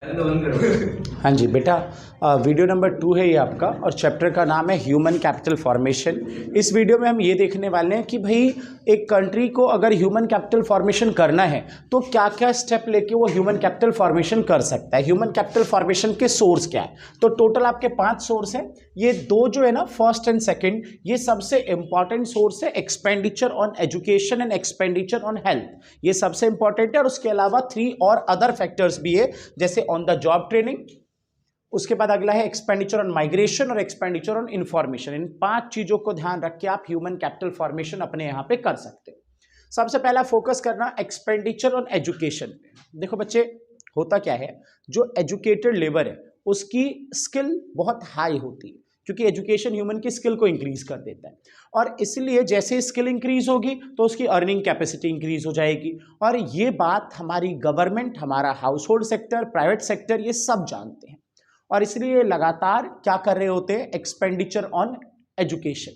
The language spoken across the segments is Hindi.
हाँ जी बेटा, वीडियो नंबर 2 है ये आपका और चैप्टर का नाम है ह्यूमन कैपिटल फॉर्मेशन। इस वीडियो में हम ये देखने वाले हैं कि भाई एक कंट्री को अगर ह्यूमन कैपिटल फॉर्मेशन करना है तो क्या क्या स्टेप लेके वो ह्यूमन कैपिटल फॉर्मेशन कर सकता है। ह्यूमन कैपिटल फॉर्मेशन के सोर्स क्या है, तो टोटल आपके 5 सोर्स हैं। ये दो जो है ना, फर्स्ट एंड सेकेंड, ये सबसे इंपॉर्टेंट सोर्स है। Expenditure on education and expenditure on health, ये सबसे इंपॉर्टेंट है। और उसके अलावा 3 और अदर फैक्टर्स भी है, जैसे ऑन द जॉब ट्रेनिंग, उसके बाद अगला है एक्सपेंडिचर ऑन माइग्रेशन और एक्सपेंडिचर ऑन इंफॉर्मेशन। इन 5 चीजों को ध्यान रख के आप ह्यूमन कैपिटल फॉर्मेशन अपने यहां पे कर सकते हैं। सबसे पहला फोकस करना एक्सपेंडिचर ऑन एजुकेशन पे। देखो बच्चे, होता क्या है, जो एजुकेटेड लेबर है उसकी स्किल बहुत हाई होती है, क्योंकि एजुकेशन ह्यूमन की स्किल को इंक्रीज कर देता है। और इसलिए जैसे स्किल इंक्रीज होगी तो उसकी अर्निंग कैपेसिटी इंक्रीज हो जाएगी। और ये बात हमारी गवर्नमेंट, हमारा house hold sector, private sector, ये सब जानते हैं। और इसलिए लगातार क्या कर रहे होते हैं, एक्सपेंडिचर ऑन एजुकेशन।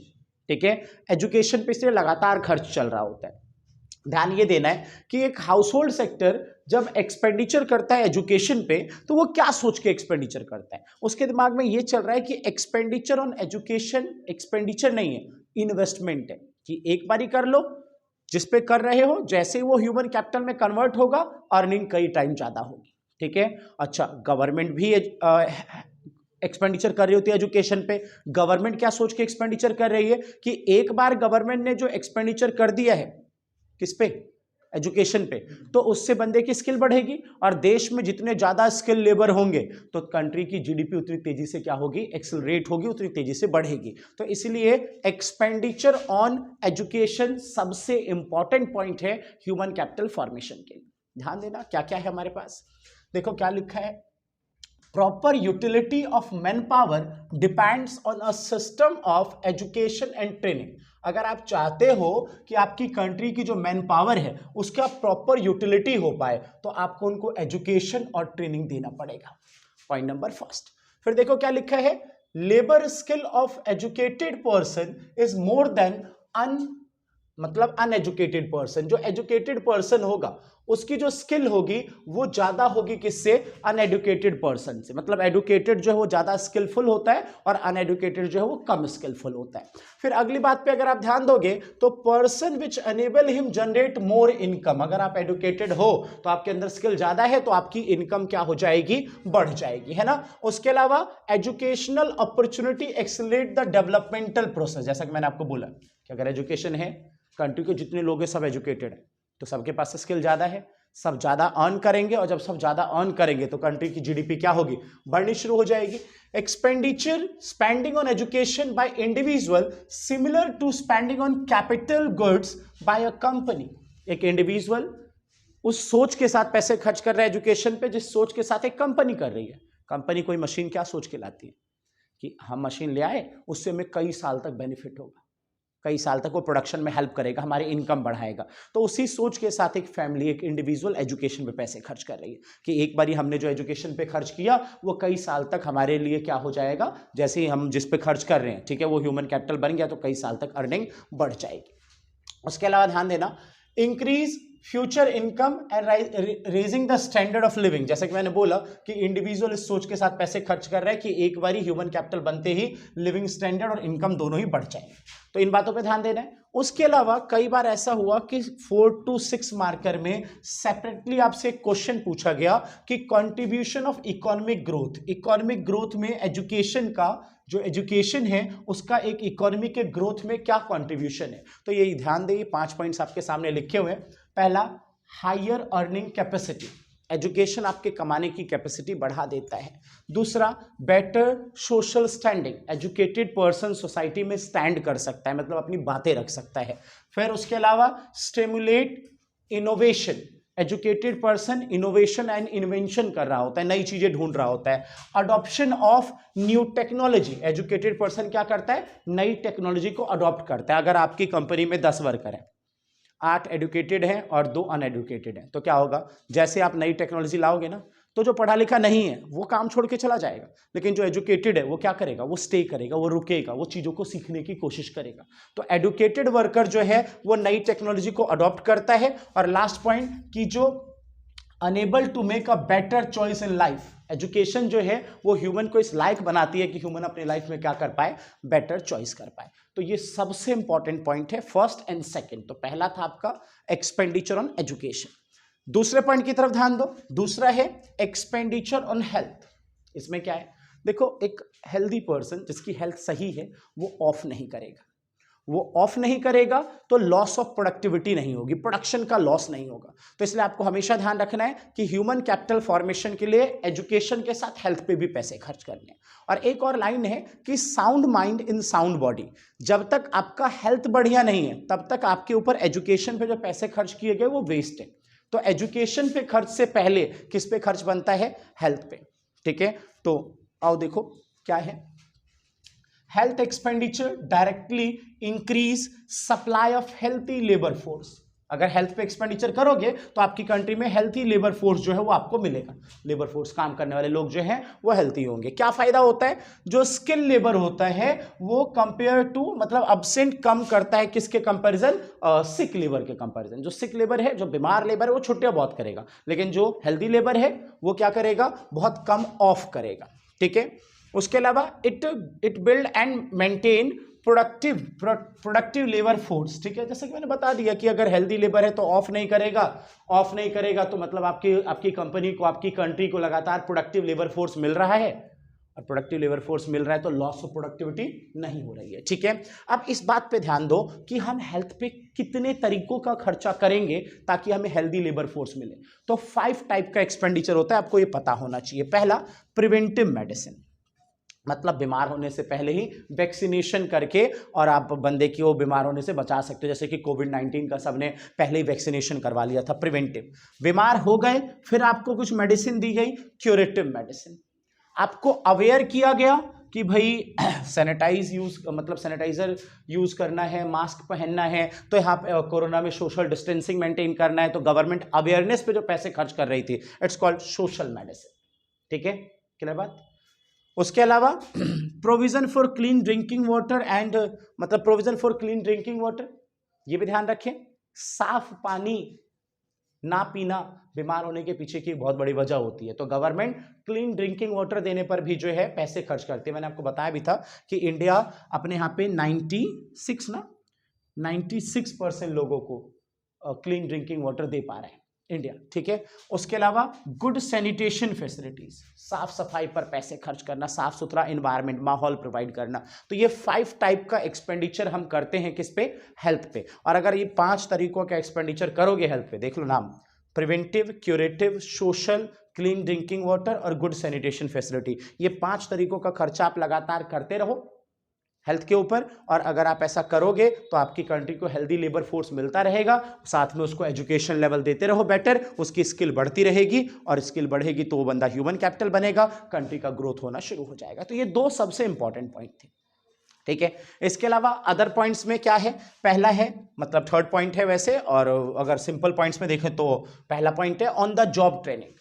ठीक है, एजुकेशन पे इसलिए लगातार खर्च चल रहा होता है। ध्यान ये देना है कि एक हाउस होल्ड सेक्टर जब एक्सपेंडिचर करता है एजुकेशन पे, तो वो क्या सोच के एक्सपेंडिचर करता है। उसके दिमाग में ये चल रहा है कि एक्सपेंडिचर ऑन एजुकेशन एक्सपेंडिचर नहीं है, इन्वेस्टमेंट है, कि एक बार ही कर लो, जिस पे कर रहे हो, जैसे ही वो ह्यूमन कैपिटल में कन्वर्ट होगा, अर्निंग कई टाइम ज्यादा होगी। ठीक है, अच्छा, गवर्नमेंट भी एक्सपेंडिचर कर रही होती है एजुकेशन पे। गवर्नमेंट क्या सोच के एक्सपेंडिचर कर रही है कि एक बार गवर्नमेंट ने जो एक्सपेंडिचर कर दिया है किस पे, एजुकेशन पे, तो उससे बंदे की स्किल बढ़ेगी। और देश में जितने ज्यादा स्किल लेबर होंगे तो कंट्री की जीडीपी उतनी तेजी से क्या होगी, एक्सेलरेट होगी, उतनी तेजी से बढ़ेगी। तो इसलिए एक्सपेंडिचर ऑन एजुकेशन सबसे इंपॉर्टेंट पॉइंट है ह्यूमन कैपिटल फॉर्मेशन के लिए। ध्यान देना क्या क्या है हमारे पास। देखो क्या लिखा है, proper utility of man power depends on a system of education and training. अगर आप चाहते हो कि आपकी कंट्री की जो मैन पावर है उसका प्रॉपर यूटिलिटी हो पाए, तो आपको उनको एजुकेशन और ट्रेनिंग देना पड़ेगा। Point number first. फिर देखो क्या लिखा है, labour skill of educated person is more than uneducated person. जो एजुकेटेड पर्सन होगा उसकी जो स्किल होगी वो ज्यादा होगी किससे, अनएजुकेटेड पर्सन से। मतलब एजुकेटेड जो है वो ज्यादा स्किलफुल होता है और अनएजुकेटेड जो है वो कम स्किलफुल होता है। फिर अगली बात पे अगर आप ध्यान दोगे तो person which enable him generate more income. अगर आप एजुकेटेड हो तो आपके अंदर स्किल ज्यादा है तो आपकी इनकम क्या हो जाएगी, बढ़ जाएगी, है ना। उसके अलावा educational opportunity accelerate the developmental process. जैसा कि मैंने आपको बोला कि अगर एजुकेशन है, कंट्री के जितने लोग हैं सब एजुकेटेड है, तो सबके पास स्किल ज्यादा है, सब ज्यादा अर्न करेंगे, और जब सब ज्यादा अर्न करेंगे तो कंट्री की जीडीपी क्या होगी, बढ़नी शुरू हो जाएगी। Expenditure spending on education by individual similar to spending on capital goods by a company. एक इंडिविजुअल उस सोच के साथ पैसे खर्च कर रहा है एजुकेशन पे जिस सोच के साथ एक कंपनी कर रही है। कंपनी कोई मशीन क्या सोच के लाती है कि हम मशीन ले आए, उससे हमें कई साल तक बेनिफिट होगा, कई साल तक वो प्रोडक्शन में हेल्प करेगा, हमारी इनकम बढ़ाएगा। तो उसी सोच के साथ एक फैमिली, एक इंडिविजुअल एजुकेशन पे पैसे खर्च कर रही है कि एक बार ही हमने जो एजुकेशन पे खर्च किया वो कई साल तक हमारे लिए क्या हो जाएगा, जैसे ही हम जिस पे खर्च कर रहे हैं, ठीक है, वो ह्यूमन कैपिटल बन गया तो कई साल तक अर्निंग बढ़ जाएगी। उसके अलावा ध्यान देना, increase future income and raising the standard of living. जैसे कि मैंने बोला कि इंडिविजुअल इस सोच के साथ पैसे खर्च कर रहा है कि एक बार ही ह्यूमन कैपिटल बनते ही लिविंग स्टैंडर्ड और इनकम दोनों ही बढ़ जाएंगे। तो इन बातों पे ध्यान देना है। उसके अलावा कई बार ऐसा हुआ कि 4 to 6 मार्कर में सेपरेटली आपसे एक क्वेश्चन पूछा गया कि contribution of economic growth. Economic growth में एजुकेशन का, जो एजुकेशन है उसका एक इकोनॉमी के ग्रोथ में क्या कंट्रीब्यूशन है। तो यही ध्यान दें, 5 पॉइंट्स आपके सामने लिखे हुए हैं। पहला, हायर अर्निंग कैपेसिटी, एजुकेशन आपके कमाने की कैपेसिटी बढ़ा देता है। दूसरा, better social standing, educated person society में स्टैंड कर सकता है, मतलब अपनी बातें रख सकता है। फिर उसके अलावा stimulate innovation, educated person innovation and invention कर रहा होता है, नई चीजें ढूंढ रहा होता है। Adoption of new technology, educated person क्या करता है, नई टेक्नोलॉजी को अडॉप्ट करता है। अगर आपकी कंपनी में 10 वर्कर है, 8 एडुकेटेड हैं और 2 अनएडुकेटेड हैं, तो क्या होगा, जैसे आप नई टेक्नोलॉजी लाओगे ना, तो जो पढ़ा लिखा नहीं है वो काम छोड़ के चला जाएगा, लेकिन जो एजुकेटेड है वो क्या करेगा, वो स्टे करेगा, वो रुकेगा, वो चीज़ों को सीखने की कोशिश करेगा। तो एडुकेटेड वर्कर जो है वो नई टेक्नोलॉजी को अडॉप्ट करता है। और लास्ट पॉइंट, कि जो enable to make a better choice in life. Education जो है वो ह्यूमन को इस लायक बनाती है कि ह्यूमन अपनी लाइफ में क्या कर पाए, बेटर चॉइस कर पाए। तो ये सबसे इंपॉर्टेंट पॉइंट है, फर्स्ट एंड सेकंड। तो पहला था आपका एक्सपेंडिचर ऑन एजुकेशन। दूसरे पॉइंट की तरफ ध्यान दो, दूसरा है एक्सपेंडिचर ऑन हेल्थ। इसमें क्या है, देखो एक हेल्दी पर्सन जिसकी हेल्थ सही है वो ऑफ नहीं करेगा, वो ऑफ नहीं करेगा तो लॉस ऑफ प्रोडक्टिविटी नहीं होगी, प्रोडक्शन का लॉस नहीं होगा। तो इसलिए आपको हमेशा ध्यान रखना है कि ह्यूमन कैपिटल फॉर्मेशन के लिए एजुकेशन के साथ हेल्थ पे भी पैसे खर्च करने हैं। और एक और लाइन है कि sound mind in sound body. जब तक आपका हेल्थ बढ़िया नहीं है तब तक आपके ऊपर एजुकेशन पे जो पैसे खर्च किए गए वो वेस्ट है। तो एजुकेशन पे खर्च से पहले किस पे खर्च बनता है, हेल्थ पे। ठीक है, तो आओ देखो क्या है, health expenditure directly increase supply of healthy labour force. अगर हेल्थ पे एक्सपेंडिचर करोगे तो आपकी कंट्री में हेल्थी लेबर फोर्स जो है वो आपको मिलेगा। लेबर फोर्स, काम करने वाले लोग जो हैं वो हेल्थी होंगे। क्या फायदा होता है, जो स्किल लेबर होता है वो कंपेयर टू, मतलब अब्सेंट कम करता है किसके कंपैरिजन, सिक लेबर के कंपैरिजन। जो सिक लेबर है, जो बीमार लेबर है वो छुट्टियां बहुत करेगा, लेकिन जो हेल्थी लेबर है वो क्या करेगा, बहुत कम ऑफ करेगा। ठीक है, उसके अलावा it build and maintain productive labour force. ठीक है, जैसे कि मैंने बता दिया कि अगर हेल्दी लेबर है तो ऑफ नहीं करेगा तो मतलब आपकी कंपनी को, आपकी कंट्री को लगातार प्रोडक्टिव लेबर फोर्स मिल रहा है, और प्रोडक्टिव लेबर फोर्स मिल रहा है तो लॉस ऑफ प्रोडक्टिविटी नहीं हो रही है। ठीक है, अब इस बात पे ध्यान दो कि हम हेल्थ पे कितने तरीकों का खर्चा करेंगे ताकि हमें हेल्दी लेबर फोर्स मिले। तो 5 टाइप का एक्सपेंडिचर होता है, आपको ये पता होना चाहिए। पहला, प्रिवेंटिव मेडिसिन, मतलब बीमार होने से पहले ही वैक्सीनेशन करके और आप बंदे की वो बीमार होने से बचा सकते हो। जैसे कि कोविड-19 का सबने पहले ही वैक्सीनेशन करवा लिया था, प्रिवेंटिव। बीमार हो गए, फिर आपको कुछ मेडिसिन दी गई, क्यूरेटिव मेडिसिन। आपको अवेयर किया गया कि भाई सैनिटाइजर यूज करना है, मास्क पहनना है, तो यहाँ पे कोरोना में सोशल डिस्टेंसिंग मेंटेन करना है, तो गवर्नमेंट अवेयरनेस पे जो पैसे खर्च कर रही थी, इट्स कॉल्ड सोशल मेडिसिन। ठीक है, क्लियर बात। उसके अलावा provision for clean drinking water and, मतलब provision for clean drinking water, ये भी ध्यान रखें, साफ पानी ना पीना बीमार होने के पीछे की बहुत बड़ी वजह होती है। तो गवर्नमेंट क्लीन ड्रिंकिंग वाटर देने पर भी जो है पैसे खर्च करती है। मैंने आपको बताया भी था कि इंडिया अपने यहाँ पे 96% लोगों को क्लीन ड्रिंकिंग वाटर दे पा रहे हैं इंडिया। ठीक है, उसके अलावा गुड सैनिटेशन फैसिलिटीज, साफ सफाई पर पैसे खर्च करना, साफ सुथरा एनवायरनमेंट, माहौल प्रोवाइड करना। तो ये 5 टाइप का एक्सपेंडिचर हम करते हैं किस पे, हेल्थ पे। और अगर ये 5 तरीकों का एक्सपेंडिचर करोगे हेल्थ पे, देख लो नाम, preventive, curative, social, clean drinking water और गुड सैनिटेशन फैसिलिटी, ये 5 तरीकों का खर्चा आप लगातार करते रहो हेल्थ के ऊपर। और अगर आप ऐसा करोगे तो आपकी कंट्री को हेल्दी लेबर फोर्स मिलता रहेगा, साथ में उसको एजुकेशन लेवल देते रहो बेटर, उसकी स्किल बढ़ती रहेगी, और स्किल बढ़ेगी तो वो बंदा ह्यूमन कैपिटल बनेगा, कंट्री का ग्रोथ होना शुरू हो जाएगा। तो ये 2 सबसे इंपॉर्टेंट पॉइंट थे। ठीक है, इसके अलावा अदर पॉइंट्स में क्या है, पहला है, मतलब थर्ड पॉइंट है वैसे, और अगर सिंपल पॉइंट्स में देखें तो पहला पॉइंट है on the job training.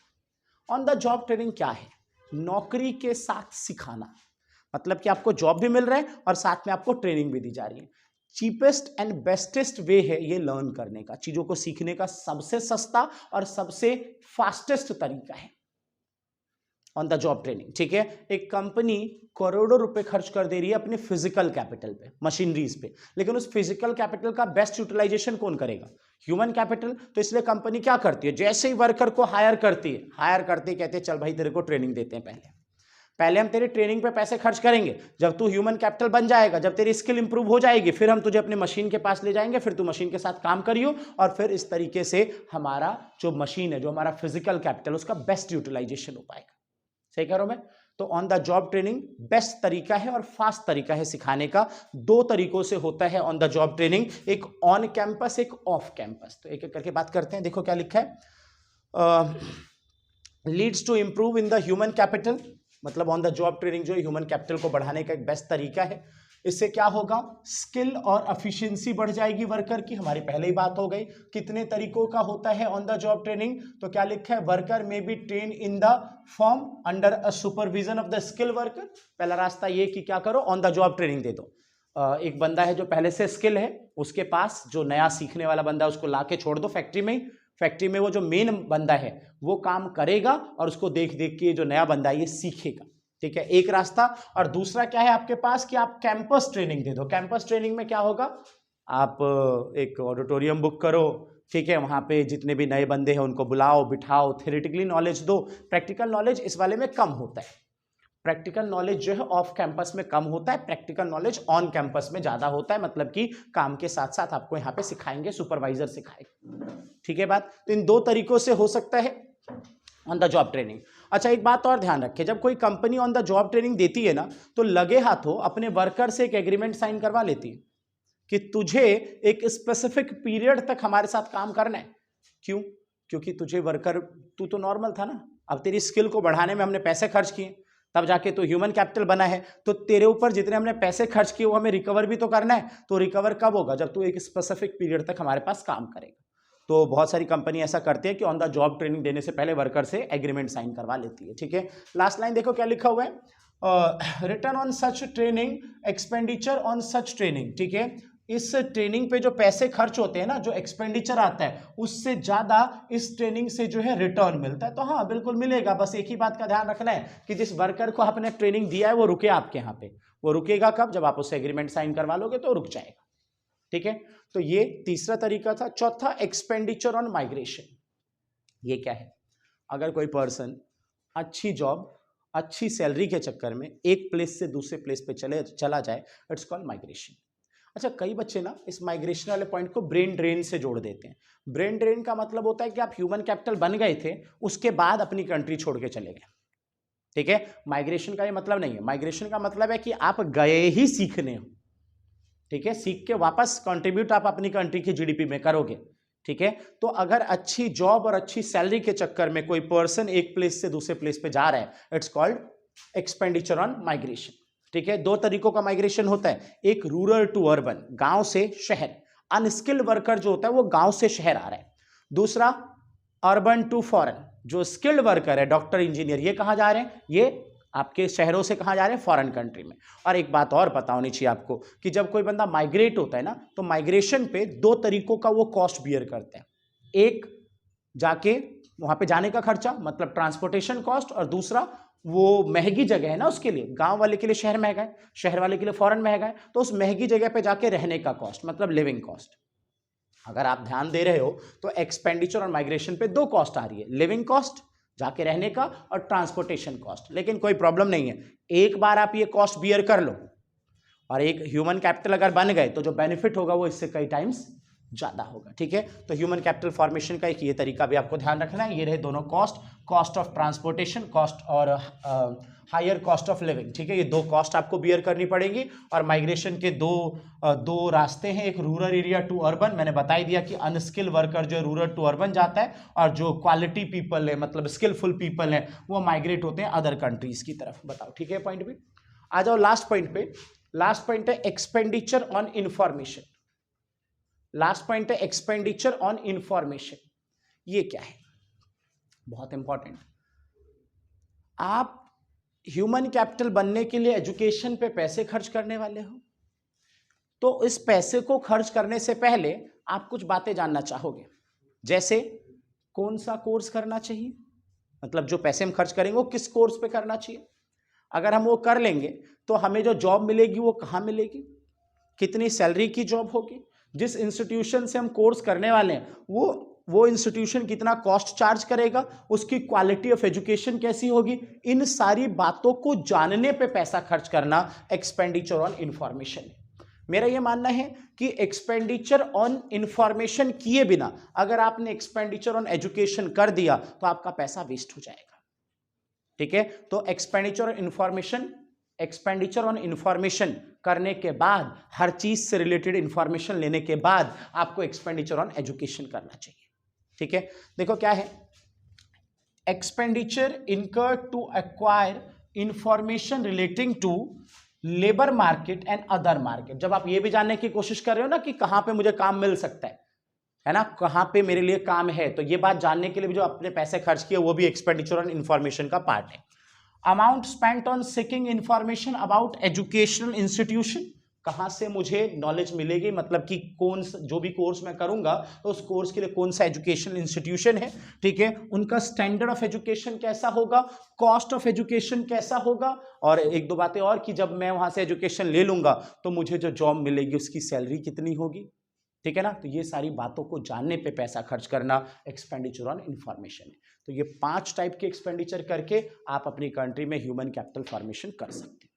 On the job training क्या है, नौकरी के साथ सिखाना, मतलब कि आपको जॉब भी मिल रहा है और साथ में आपको ट्रेनिंग भी दी जा रही है। चीपेस्ट एंड बेस्टेस्ट वे है ये लर्न करने का, चीजों को सीखने का सबसे सस्ता और सबसे फास्टेस्ट तरीका है ऑन द जॉब ट्रेनिंग। ठीक है, एक कंपनी करोड़ों रुपए खर्च कर दे रही है अपने फिजिकल कैपिटल पे, मशीनरीज पे, लेकिन उस फिजिकल कैपिटल का बेस्ट यूटिलाइजेशन कौन करेगा, ह्यूमन कैपिटल। तो इसलिए कंपनी क्या करती है, जैसे ही वर्कर को हायर करती है, कहते हैं चल भाई तेरे को ट्रेनिंग देते हैं, पहले हम तेरी ट्रेनिंग पे पैसे खर्च करेंगे, जब तू ह्यूमन कैपिटल बन जाएगा, जब तेरी स्किल इंप्रूव हो जाएगी, फिर हम तुझे अपने मशीन के पास ले जाएंगे, फिर तू मशीन के साथ काम करियो, और फिर इस तरीके से हमारा जो मशीन है, जो हमारा फिजिकल कैपिटल, उसका बेस्ट यूटिलाइजेशन हो पाएगा। सही कह रहा हूं मैं। तो on the job training best तरीका है और फास्ट तरीका है सिखाने का। 2 तरीकों से होता है ऑन द जॉब ट्रेनिंग, एक ऑन कैंपस, एक ऑफ कैंपस। तो एक एक करके बात करते हैं। देखो क्या लिखा है, leads to improve in the human capital, मतलब ऑन द जॉब ट्रेनिंग जो ह्यूमन कैपिटल को बढ़ाने का एक बेस्ट तरीका है। इससे क्या होगा, स्किल और एफिशिएंसी बढ़ जाएगी वर्कर की, हमारी पहले ही बात हो गई। कितने तरीकों का होता है ऑन द जॉब ट्रेनिंग, तो क्या लिखा है, वर्कर में be train in the firm under a supervision of the skill worker. पहला रास्ता ये कि क्या करो, ऑन द जॉब ट्रेनिंग दे दो। एक बंदा है जो पहले से स्किल है, उसके पास जो नया सीखने वाला बंदा है उसको ला के छोड़ दो फैक्ट्री में, फैक्ट्री में वो जो मेन बंदा है वो काम करेगा और उसको देख देख के जो नया बंदा है ये सीखेगा। ठीक है, एक रास्ता। और दूसरा क्या है आपके पास कि आप कैंपस ट्रेनिंग दे दो। कैंपस ट्रेनिंग में क्या होगा, आप एक ऑडिटोरियम बुक करो, ठीक है, वहाँ पे जितने भी नए बंदे हैं उनको बुलाओ, बिठाओ, थ्योरेटिकली नॉलेज दो। प्रैक्टिकल नॉलेज इस वाले में कम होता है। प्रैक्टिकल नॉलेज जो है ऑफ कैंपस में कम होता है, प्रैक्टिकल नॉलेज ऑन कैंपस में ज़्यादा होता है। मतलब कि काम के साथ साथ आपको यहाँ पे सिखाएंगे, सुपरवाइजर सिखाएंगे। ठीक है बात। तो इन दो तरीकों से हो सकता है ऑन द जॉब ट्रेनिंग। अच्छा, एक बात और ध्यान रखें, जब कोई company on the job training देती है ना, तो लगे हाथों अपने वर्कर से एक एग्रीमेंट साइन करवा लेती है कि तुझे एक स्पेसिफिक पीरियड तक हमारे साथ काम करना है। क्यों? क्योंकि तुझे वर्कर, तू तो नॉर्मल था ना, अब तेरी स्किल को बढ़ाने में हमने पैसे खर्च किए, तब जाके तो ह्यूमन कैपिटल बना है, तो तेरे ऊपर जितने हमने पैसे खर्च किए वो हमें रिकवर भी तो करना है। तो रिकवर कब होगा? जब तू एक स्पेसिफिक पीरियड तक हमारे पास काम करेगा। तो बहुत सारी कंपनी ऐसा करती है कि ऑन द जॉब ट्रेनिंग देने से पहले वर्कर से एग्रीमेंट साइन करवा लेती है। ठीक है, लास्ट लाइन देखो क्या लिखा हुआ है, return on such training, expenditure on such training. ठीक है, इस ट्रेनिंग पे जो पैसे खर्च होते हैं ना, जो एक्सपेंडिचर आता है, उससे ज्यादा इस ट्रेनिंग से जो है रिटर्न मिलता है। तो हाँ बिल्कुल मिलेगा, बस एक ही बात का ध्यान रखना है कि जिस वर्कर को आपने ट्रेनिंग दिया है वो रुके आपके यहाँ पे। वो रुकेगा कब? जब आप उससे एग्रीमेंट साइन करवा लोगे तो रुक जाएगा। ठीक है, तो ये तीसरा तरीका था। चौथा, एक्सपेंडिचर ऑन माइग्रेशन। ये क्या है? अगर कोई पर्सन अच्छी जॉब, अच्छी सैलरी के चक्कर में एक प्लेस से दूसरे प्लेस पे चला जाए, इट्स कॉल्ड माइग्रेशन। अच्छा, कई बच्चे ना इस माइग्रेशन वाले पॉइंट को ब्रेन ड्रेन से जोड़ देते हैं। ब्रेन ड्रेन का मतलब होता है कि आप ह्यूमन कैपिटल बन गए थे, उसके बाद अपनी कंट्री छोड़ के चले गए। ठीक है, माइग्रेशन का ये मतलब नहीं है। माइग्रेशन का मतलब है कि आप गए ही सीखने हो। ठीक है, सीख के वापस कंट्रीब्यूट आप अपनी कंट्री की जीडीपी में करोगे। ठीक है, तो अगर अच्छी जॉब और अच्छी सैलरी के चक्कर में कोई पर्सन एक प्लेस से दूसरे प्लेस पे जा रहा है, it's called expenditure on migration. ठीक है, दो तरीकों का माइग्रेशन होता है, एक रूरल टू अर्बन, गांव से शहर, अनस्किल्ड वर्कर जो होता है वो गांव से शहर आ रहा है। दूसरा अर्बन टू फॉरेन, जो स्किल्ड वर्कर है, डॉक्टर, इंजीनियर, ये कहां जा रहे हैं? ये आपके शहरों से कहां जा रहे हैं? फॉरेन कंट्री में। और एक बात और पता होनी चाहिए आपको कि जब कोई बंदा माइग्रेट होता है ना, तो माइग्रेशन पे दो तरीकों का वो कॉस्ट बियर करते हैं। एक जाके वहां पे जाने का खर्चा, मतलब ट्रांसपोर्टेशन कॉस्ट, और दूसरा वो महंगी जगह है ना उसके लिए, गांव वाले के लिए शहर महंगा है, शहर वाले के लिए फॉरेन महंगा है, तो उस महंगी जगह पे जाके रहने का कॉस्ट, मतलब लिविंग कॉस्ट। अगर आप ध्यान दे रहे हो तो एक्सपेंडिचर और माइग्रेशन पे दो कॉस्ट आ रही है, लिविंग कॉस्ट जाके रहने का और ट्रांसपोर्टेशन कॉस्ट। लेकिन कोई प्रॉब्लम नहीं है, एक बार आप ये कॉस्ट बियर कर लो और एक ह्यूमन कैपिटल अगर बन गए तो जो बेनिफिट होगा वो इससे कई टाइम्स ज्यादा होगा। ठीक है, तो ह्यूमन कैपिटल फॉर्मेशन का एक ये तरीका भी आपको ध्यान रखना है। ये रहे दोनों cost, cost of transportation, cost और हायर कॉस्ट ऑफ लिविंग। ठीक है, ये दो कॉस्ट आपको बियर करनी पड़ेगी। और माइग्रेशन के दो रास्ते हैं, एक रूरल एरिया टू अर्बन, मैंने बता ही दिया कि अनस्किल वर्कर जो रूरल टू अर्बन जाता है, और जो क्वालिटी पीपल है, मतलब स्किलफुल पीपल है, वो माइग्रेट होते हैं अदर कंट्रीज की तरफ। बताओ, ठीक है, पॉइंट भी आ जाओ लास्ट पॉइंट पे। लास्ट पॉइंट है expenditure on information. Last point है एक्सपेंडिचर ऑन इंफॉर्मेशन। ये क्या है? बहुत इंपॉर्टेंट। आप ह्यूमन कैपिटल बनने के लिए एजुकेशन पे पैसे खर्च करने वाले हो, तो इस पैसे को खर्च करने से पहले आप कुछ बातें जानना चाहोगे, जैसे कौन सा कोर्स करना चाहिए, मतलब जो पैसे हम खर्च करेंगे वो किस कोर्स पे करना चाहिए, अगर हम वो कर लेंगे तो हमें जो जॉब मिलेगी वो कहाँ मिलेगी, कितनी सैलरी की जॉब होगी, जिस इंस्टीट्यूशन से हम कोर्स करने वाले हैं वो इंस्टीट्यूशन कितना कॉस्ट चार्ज करेगा, उसकी क्वालिटी ऑफ एजुकेशन कैसी होगी, इन सारी बातों को जानने पे पैसा खर्च करना एक्सपेंडिचर ऑन इंफॉर्मेशन। मेरा यह मानना है कि एक्सपेंडिचर ऑन इंफॉर्मेशन किए बिना अगर आपने एक्सपेंडिचर ऑन एजुकेशन कर दिया तो आपका पैसा वेस्ट हो जाएगा। ठीक है, तो एक्सपेंडिचर ऑन इंफॉर्मेशन करने के बाद, हर चीज से रिलेटेड इंफॉर्मेशन लेने के बाद आपको एक्सपेंडिचर ऑन एजुकेशन करना चाहिए। ठीक है, देखो क्या है, expenditure incurred to acquire information relating to labour market and other market. जब आप ये भी जानने की कोशिश कर रहे हो ना कि कहां पे मुझे काम मिल सकता है ना, कहां पे मेरे लिए काम है, तो ये बात जानने के लिए भी जो अपने पैसे खर्च किए वो भी एक्सपेंडिचर ऑन इंफॉर्मेशन का पार्ट है। Amount spent on seeking information about educational institution, कहाँ से मुझे नॉलेज मिलेगी, मतलब कि कौन जो भी कोर्स मैं करूंगा तो उस कोर्स के लिए कौन सा एजुकेशनल इंस्टीट्यूशन है, ठीक है, उनका स्टैंडर्ड ऑफ एजुकेशन कैसा होगा, कॉस्ट ऑफ एजुकेशन कैसा होगा, और एक दो बातें और कि जब मैं वहां से एजुकेशन ले लूंगा तो मुझे जो जॉब मिलेगी उसकी सैलरी कितनी होगी, ठीक है ना। तो ये सारी बातों को जानने पे पैसा खर्च करना एक्सपेंडिचर ऑन इंफॉर्मेशन है। तो ये 5 टाइप के एक्सपेंडिचर करके आप अपनी कंट्री में ह्यूमन कैपिटल फॉर्मेशन कर सकते हैं।